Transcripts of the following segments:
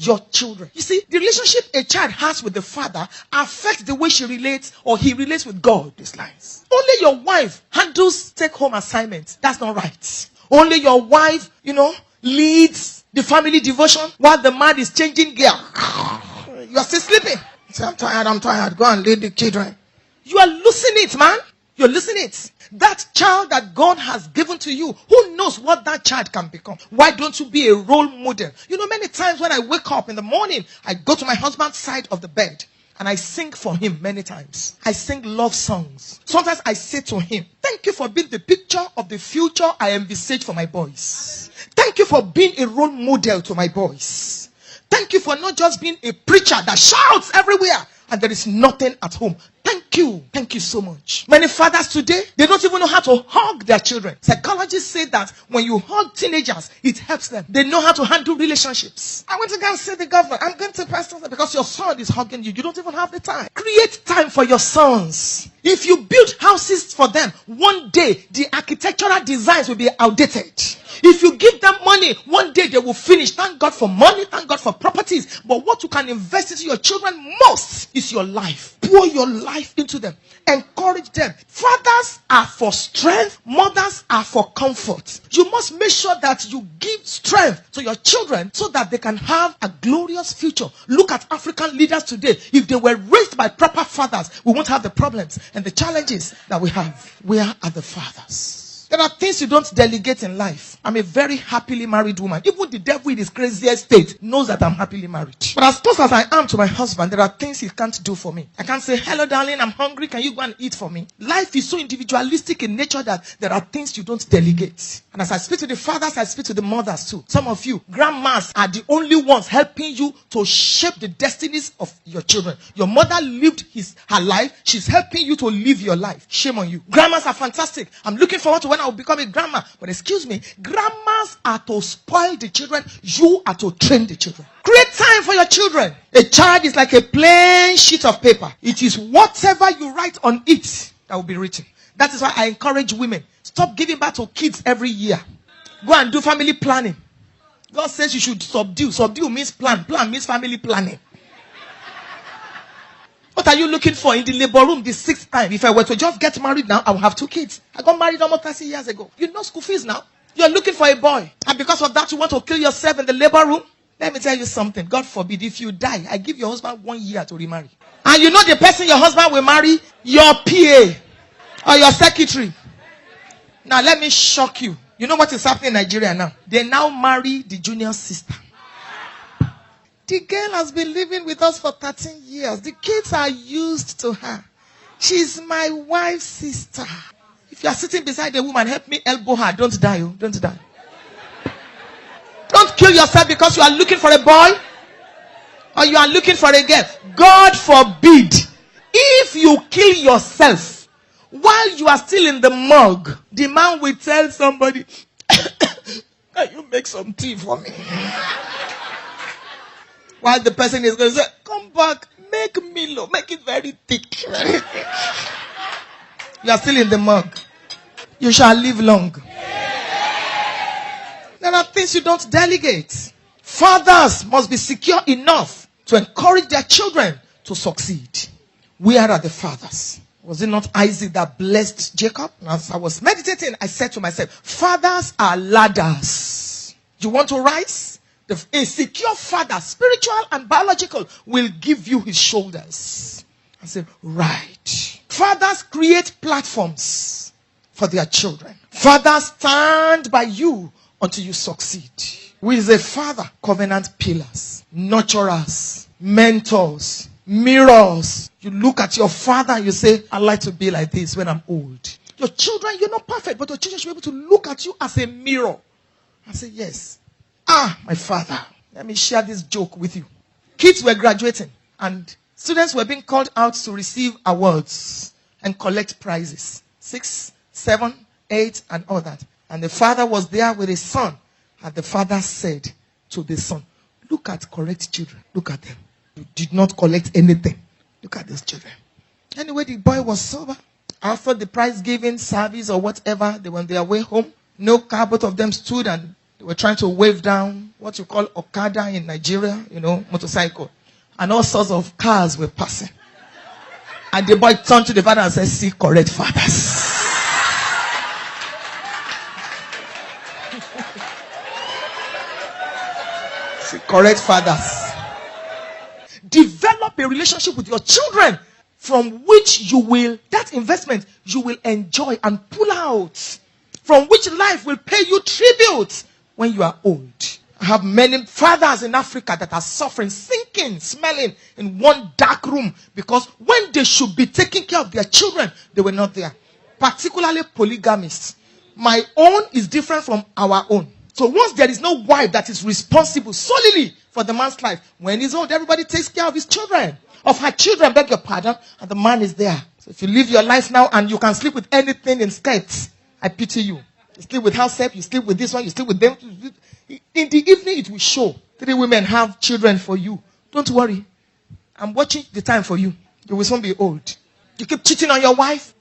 your children. You see, the relationship a child has with the father affects the way she relates or he relates with God. These lines. Only your wife handles take-home assignments. That's not right. Only your wife, leads the family devotion while the man is changing gear. You are still sleeping. You say, I'm tired. Go and lead the children. You are losing it, man. You're losing it. That child that God has given to you, who knows what that child can become? Why don't you be a role model? Many times when I wake up in the morning, I go to my husband's side of the bed and I sing for him many times. I sing love songs. Sometimes I say to him, thank you for being the picture of the future I envisage for my boys. Thank you for being a role model to my boys. Thank you for not just being a preacher that shouts everywhere and there is nothing at home. Thank you. Thank you so much. Many fathers today, they don't even know how to hug their children. Psychologists say that when you hug teenagers, it helps them. They know how to handle relationships. I went to go and see the governor. I'm going to pastor because your son is hugging you. You don't even have the time. Create time for your sons. If you build houses for them, one day the architectural designs will be outdated. If you give them money, one day they will finish. Thank God for money. Thank God for properties. But what you can invest into your children most is your life. Pour your life into them. Encourage them. Fathers are for strength. Mothers are for comfort. You must make sure that you give strength to your children so that they can have a glorious future. Look at African leaders today. If they were raised by proper fathers, we won't have the problems and the challenges that we have. Where are the fathers? There are things you don't delegate in life. I'm a very happily married woman. Even the devil in his craziest state knows that I'm happily married. But as close as I am to my husband, there are things he can't do for me. I can't say, hello darling, I'm hungry. Can you go and eat for me? Life is so individualistic in nature that there are things you don't delegate. And as I speak to the fathers, I speak to the mothers too. Some of you, grandmas are the only ones helping you to shape the destinies of your children. Your mother lived her life. She's helping you to live your life. Shame on you. Grandmas are fantastic. I'm looking forward to when I will become a grandma. But excuse me, grandmas are to spoil the children. You are to train the children. Create time for your children. A child is like a plain sheet of paper. It is whatever you write on it that will be written. That is why I encourage women. Stop giving birth to kids every year. Go and do family planning. God says you should subdue. Subdue means plan. Plan means family planning. What are you looking for in the labor room the 6th time? If I were to just get married now, I would have 2 kids. I got married almost 30 years ago. You know school fees now. You're looking for a boy. And because of that, you want to kill yourself in the labor room? Let me tell you something. God forbid, if you die, I give your husband 1 year to remarry. And you know the person your husband will marry? Your PA or your secretary. Now let me shock you. You know what is happening in Nigeria now? They now marry the junior sister. The girl has been living with us for 13 years. The kids are used to her. She's my wife's sister. If you are sitting beside a woman, help me elbow her. Don't die. Oh. Don't die. Don't kill yourself because you are looking for a boy or you are looking for a girl. God forbid. If you kill yourself while you are still in the morgue, the man will tell somebody, can you make some tea for me? While the person is going to say, come back, make Milo, make it very thick. You are still in the mug. You shall live long. There are things you don't delegate. Fathers must be secure enough to encourage their children to succeed. Where are the fathers? Was it not Isaac that blessed Jacob? As I was meditating, I said to myself, fathers are ladders. You want to rise? A secure father, spiritual and biological, will give you his shoulders. I said, right. Fathers create platforms for their children. Fathers stand by you until you succeed. Who is a father? Covenant pillars, nurturers, mentors, mirrors. You look at your father and you say, I'd like to be like this when I'm old. Your children, you're not perfect, but your children should be able to look at you as a mirror and say, yes. My father. Let me share this joke with you. Kids were graduating and students were being called out to receive awards and collect prizes. 6, 7, 8, and all that. And the father was there with his son. And the father said to the son, look at correct children. Look at them. You did not collect anything. Look at these children. Anyway, the boy was sober. After the prize giving service or whatever, they were on their way home. No car, both of them stood and They were trying to wave down what you call Okada in Nigeria, motorcycle. And all sorts of cars were passing. And the boy turned to the father and said, see, correct fathers. See, correct fathers. Develop a relationship with your children from which that investment you will enjoy and pull out. From which life will pay you tribute when you are old. I have many fathers in Africa that are suffering, sinking, smelling in one dark room because when they should be taking care of their children, they were not there. Particularly polygamists. My own is different from our own. So once there is no wife that is responsible solely for the man's life, when he's old, everybody takes care of his children. Of her children, beg your pardon, and the man is there. So if you live your life now and you can sleep with anything in skirts, I pity you. You sleep with house help, you sleep with this one, you sleep with them. In the evening, it will show. 3 women have children for you. Don't worry. I'm watching the time for you. You will soon be old. You keep cheating on your wife.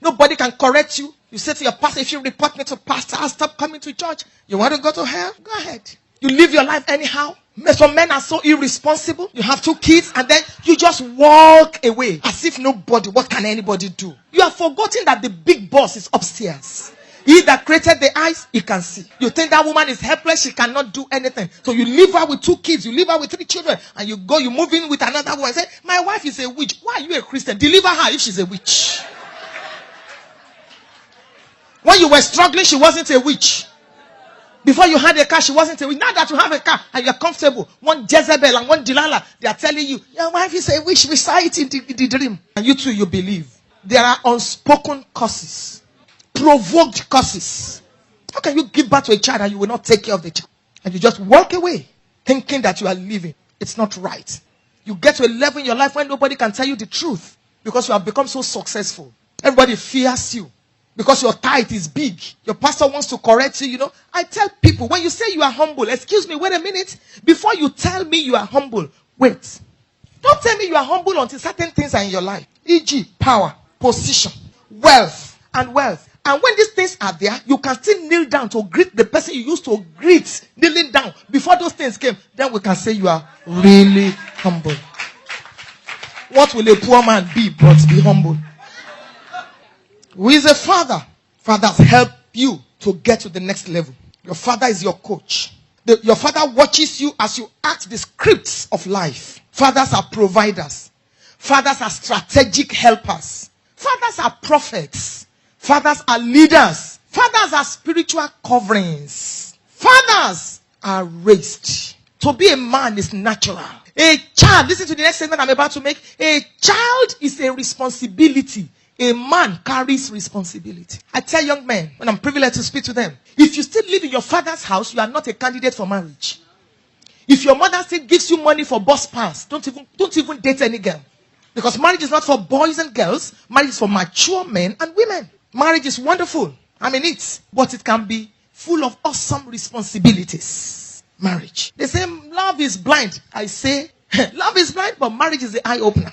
Nobody can correct you. You say to your pastor, if you report me to pastor, I'll stop coming to church. You want to go to hell? Go ahead. You live your life anyhow. Some men are so irresponsible. You have 2 kids and then you just walk away as if what can anybody do? You have forgotten that the big boss is upstairs. He that created the eyes, he can see. You think that woman is helpless, she cannot do anything. So you leave her with 2 kids, you leave her with 3 children, and you move in with another woman and say, my wife is a witch. Why are you a Christian? Deliver her if she's a witch. When you were struggling, she wasn't a witch. Before you had a car, she wasn't a witch. Now that you have a car and you're comfortable, one Jezebel and one Delilah, they are telling you, your wife is a witch, we saw it in the dream. And you too, you believe. There are unspoken curses. Provoked curses. How can you give birth to a child and you will not take care of the child? And you just walk away thinking that you are living. It's not right. You get to a level in your life when nobody can tell you the truth because you have become so successful. Everybody fears you because your tithe is big. Your pastor wants to correct you, I tell people, when you say you are humble, excuse me, wait a minute. Before you tell me you are humble, wait. Don't tell me you are humble until certain things are in your life. E.g., power, position, wealth, and wealth. And when these things are there, you can still kneel down to greet the person you used to greet, kneeling down. Before those things came, then we can say you are really humble. What will a poor man be but be humble? Who is a father? Fathers help you to get to the next level. Your father is your coach. Your father watches you as you act the scripts of life. Fathers are providers. Fathers are strategic helpers. Fathers are prophets. Fathers are leaders. Fathers are spiritual coverings. Fathers are raised. To be a man is natural. A child, listen to the next statement I'm about to make. A child is a responsibility. A man carries responsibility. I tell young men, when I'm privileged to speak to them, if you still live in your father's house, you are not a candidate for marriage. If your mother still gives you money for bus pass, don't even date any girl. Because marriage is not for boys and girls. Marriage is for mature men and women. Marriage is wonderful. I mean it. But it can be full of awesome responsibilities. Marriage. They say love is blind. I say love is blind, but marriage is the eye opener.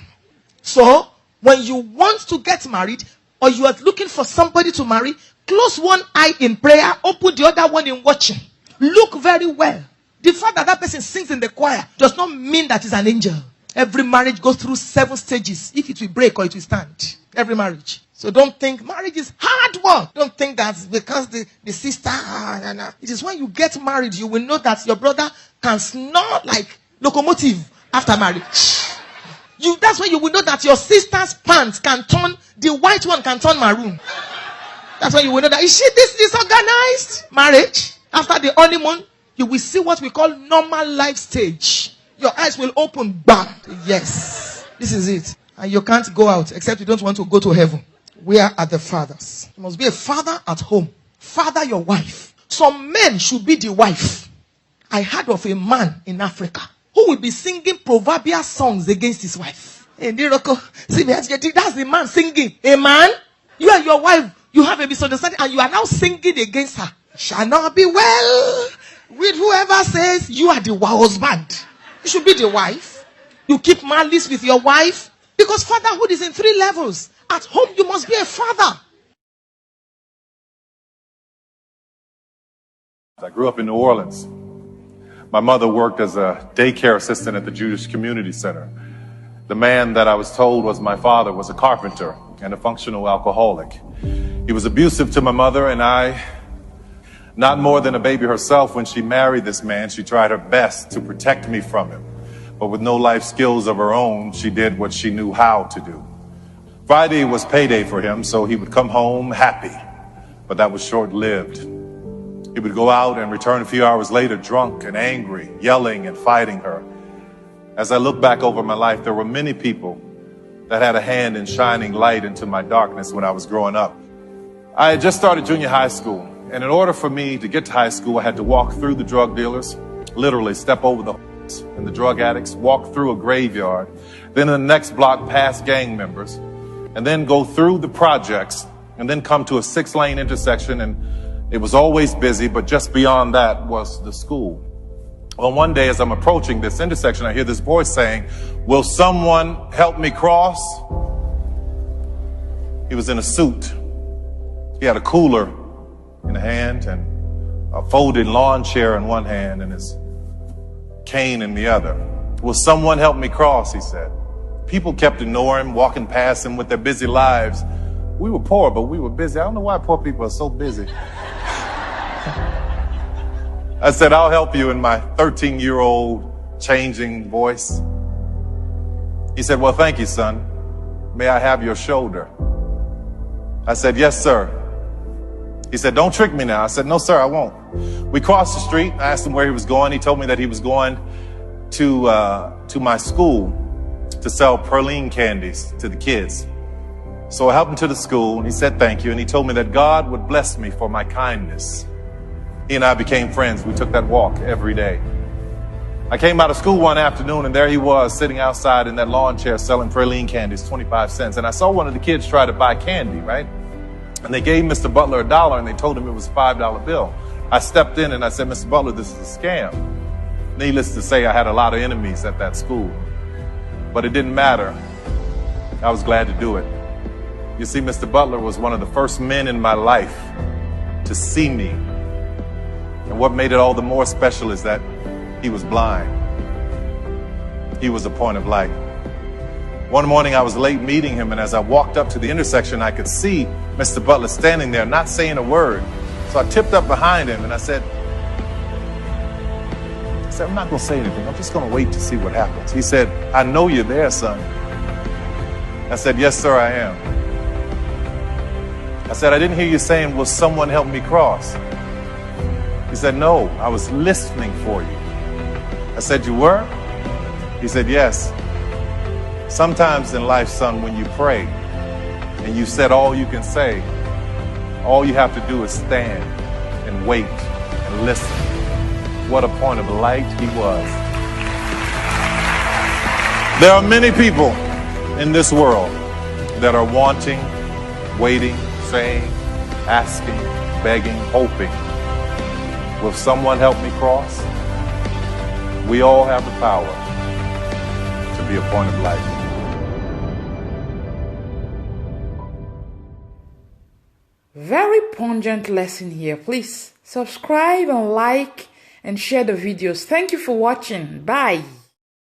So, when you want to get married, or you are looking for somebody to marry, close one eye in prayer, open the other one in watching. Look very well. The fact that that person sings in the choir does not mean that he's an angel. Every marriage goes through 7 stages. If it will break or it will stand. Every marriage. So don't think marriage is hard work. Don't think that because the sister. It is when you get married, you will know that your brother can snore like locomotive after marriage. That's when you will know that your sister's pants can turn, the white one can turn maroon. That's when you will know that. Is she this disorganized? Marriage. After the honeymoon, you will see what we call normal life stage. Your eyes will open, bam. Yes. This is it. And you can't go out except you don't want to go to heaven. Where are the fathers? You must be a father at home. Father your wife. Some men should be the wife. I heard of a man in Africa who will be singing proverbial songs against his wife. Hey, Niroko, see, that's the man singing. A man, you and your wife, you have a misunderstanding and you are now singing against her. Shall not be well with whoever says you are the husband. You should be the wife. You keep malice with your wife. Because fatherhood is in 3 levels. At home, you must be a father. I grew up in New Orleans. My mother worked as a daycare assistant at the Jewish Community Center. The man that I was told was my father was a carpenter and a functional alcoholic. He was abusive to my mother and I. Not more than a baby herself, when she married this man, she tried her best to protect me from him. But with no life skills of her own, she did what she knew how to do. Friday was payday for him, so he would come home happy. But that was short-lived. He would go out and return a few hours later drunk and angry, yelling and fighting her. As I look back over my life, there were many people that had a hand in shining light into my darkness when I was growing up. I had just started junior high school, and in order for me to get to high school, I had to walk through the drug dealers, literally step over the and the drug addicts, walk through a graveyard, then in the next block past gang members, and then go through the projects, and then come to a 6-lane intersection, and it was always busy, but just beyond that was the school. Well, one day as I'm approaching this intersection, I hear this voice saying, "Will someone help me cross?" He was in a suit. He had a cooler in a hand and a folded lawn chair in one hand and his cane in the other. "Will someone help me cross?" he said. People kept ignoring him, walking past him with their busy lives. We were poor, but we were busy. I don't know why poor people are so busy. I said, "I'll help you," in my 13-year-old changing voice. He said, "Well, thank you, son. May I have your shoulder?" I said, "Yes, sir." He said, "Don't trick me now." I said, "No, sir, I won't." We crossed the street. I asked him where he was going. He told me that he was going to my school to sell praline candies to the kids. So I helped him to the school, and he said thank you, and he told me that God would bless me for my kindness. He and I became friends. We took that walk every day. I came out of school one afternoon, and there he was sitting outside in that lawn chair selling praline candies, 25 cents. And I saw one of the kids try to buy candy, right? And they gave Mr. Butler $1, and they told him it was a $5 bill. I stepped in and I said, "Mr. Butler, this is a scam." Needless to say, I had a lot of enemies at that school. But it didn't matter. I was glad to do it. You see, Mr. Butler was one of the first men in my life to see me. And what made it all the more special is that he was blind. He was a point of light. One morning I was late meeting him, and as I walked up to the intersection, I could see Mr. Butler standing there, not saying a word. So I tipped up behind him and I said, "I'm not going to say anything. I'm just going to wait to see what happens." He said, "I know you're there, son." I said, "Yes, sir, I am." I said, "I didn't hear you saying, 'Will someone help me cross?'" He said, "No, I was listening for you." I said, "You were?" He said, "Yes. Sometimes in life, son, when you pray and you said all you can say, all you have to do is stand and wait and listen." What a point of light he was. There are many people in this world that are wanting, waiting, saying, asking, begging, hoping. Will someone help me cross? We all have the power to be a point of light. Very pungent lesson here. Please subscribe and like and share the videos. Thank you for watching. Bye.